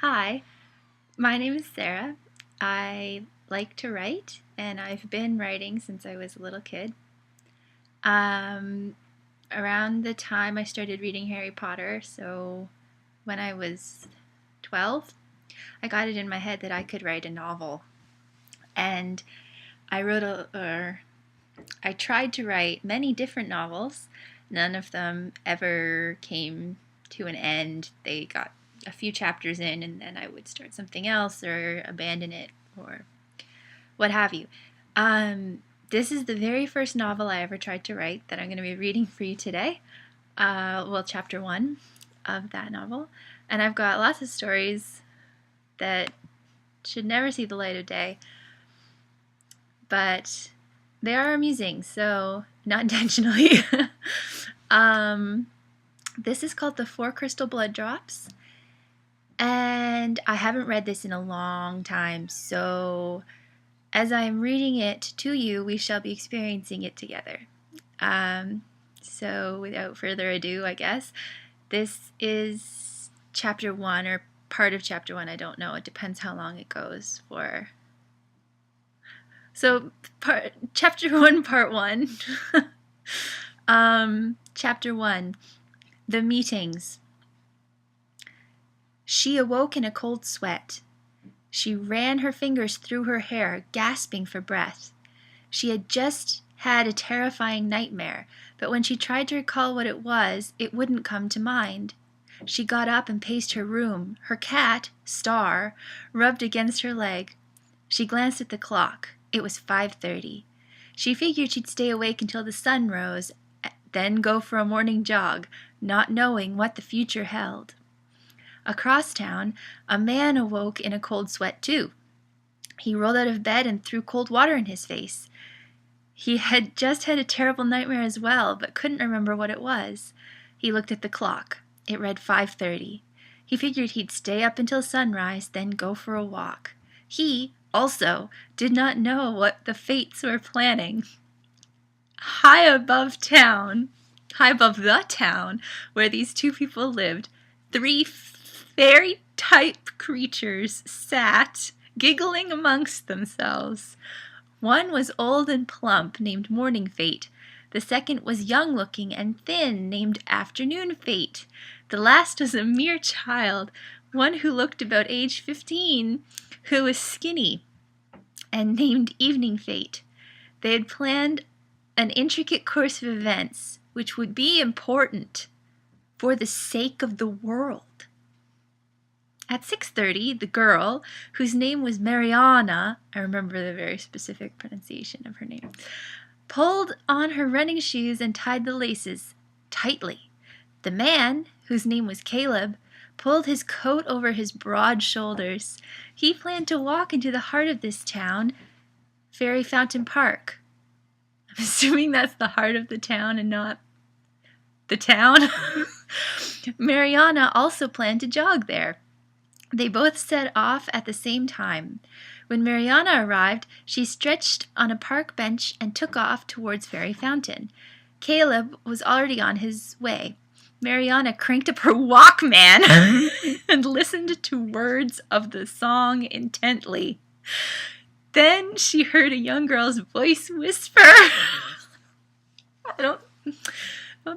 Hi, my name is Sarah. I like to write, and I've been writing since I was a little kid. Um, Around the time I started reading Harry Potter, so when I was 12, I got it in my head that I could write a novel. And I tried to write many different novels. None of them ever came to an end. They got a few chapters in, and then I would start something else or abandon it or what have you. This is the very first novel I ever tried to write that I'm going to be reading for you today. Chapter one of that novel. And I've got lots of stories that should never see the light of day, but they are amusing, so not intentionally. um, this is called The Four Crystal Blood Drops, and I haven't read this in a long time, so as I am reading it to you, we shall be experiencing it together. So without further ado, I guess, this is chapter one, or part of chapter one, I don't know, it depends how long it goes for. So, chapter one, part one. Chapter one, The Meetings. She awoke in a cold sweat. She ran her fingers through her hair, gasping for breath. She had just had a terrifying nightmare, but when she tried to recall what it was, it wouldn't come to mind. She got up and paced her room. Her cat, Star, rubbed against her leg. She glanced at the clock. It was 5:30. She figured she'd stay awake until the sun rose, then go for a morning jog, not knowing what the future held. Across town, a man awoke in a cold sweat too. He rolled out of bed and threw cold water in his face. He had just had a terrible nightmare as well, but couldn't remember what it was. He looked at the clock. It read 5:30. He figured he'd stay up until sunrise, then go for a walk. He, also, did not know what the fates were planning. High above the town where these two people lived, three fairy-type creatures sat, giggling amongst themselves. One was old and plump, named Morning Fate. The second was young-looking and thin, named Afternoon Fate. The last was a mere child, one who looked about age 15, who was skinny, and named Evening Fate. They had planned an intricate course of events, which would be important for the sake of the world. At 6:30, the girl, whose name was Mariana, I remember the very specific pronunciation of her name, pulled on her running shoes and tied the laces tightly. The man, whose name was Caleb, pulled his coat over his broad shoulders. He planned to walk into the heart of this town, Fairy Fountain Park. I'm assuming that's the heart of the town and not the town. Mariana also planned to jog there. They both set off at the same time. When Mariana arrived, she stretched on a park bench and took off towards Fairy Fountain. Caleb was already on his way. Mariana cranked up her Walkman and listened to words of the song intently. Then she heard a young girl's voice whisper. I don't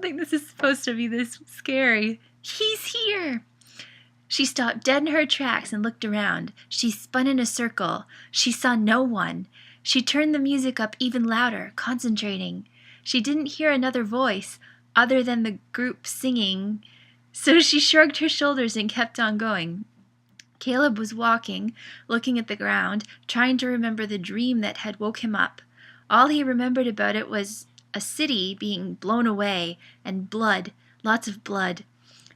think this is supposed to be this scary. He's here. She stopped dead in her tracks and looked around. She spun in a circle. She saw no one. She turned the music up even louder, concentrating. She didn't hear another voice other than the group singing, so she shrugged her shoulders and kept on going. Caleb was walking, looking at the ground, trying to remember the dream that had woke him up. All he remembered about it was a city being blown away and blood, lots of blood.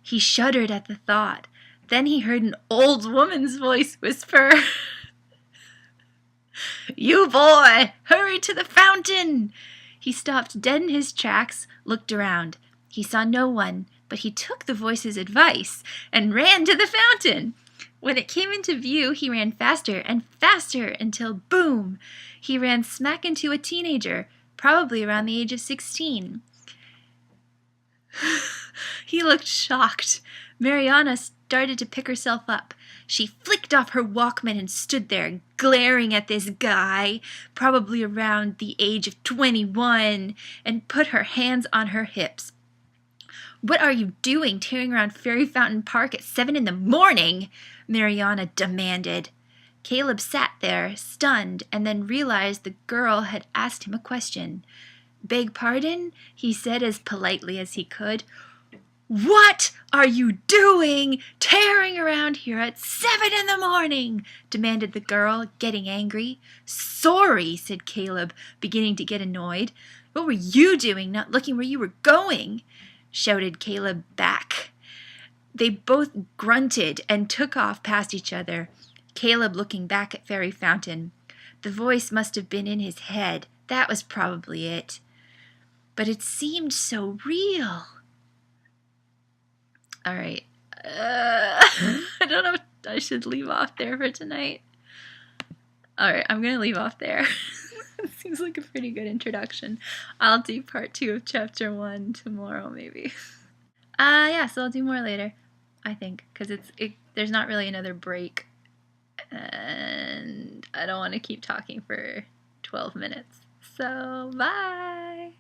He shuddered at the thought. Then he heard an old woman's voice whisper, "You boy, hurry to the fountain!" He stopped dead in his tracks, looked around. He saw no one, but he took the voice's advice and ran to the fountain. When it came into view, he ran faster and faster until, boom, he ran smack into a teenager, probably around the age of 16. He looked shocked. Mariana started to pick herself up. She flicked off her Walkman and stood there, glaring at this guy, probably around the age of 21, and put her hands on her hips. "What are you doing tearing around Fairy Fountain Park at 7 in the morning?" Mariana demanded. Caleb sat there, stunned, and then realized the girl had asked him a question. "Beg pardon?" he said as politely as he could. "What are you doing tearing around here at 7 in the morning?" demanded the girl, getting angry. "Sorry," said Caleb, beginning to get annoyed. "What were you doing, not looking where you were going?" shouted Caleb back. They both grunted and took off past each other, Caleb looking back at Fairy Fountain. The voice must have been in his head. That was probably it. But it seemed so real. All right. I don't know if I should leave off there for tonight. All right, I'm going to leave off there. It seems like a pretty good introduction. I'll do part 2 of chapter 1 tomorrow, maybe. Yeah, so I'll do more later, I think, because there's not really another break. And I don't want to keep talking for 12 minutes. So, bye!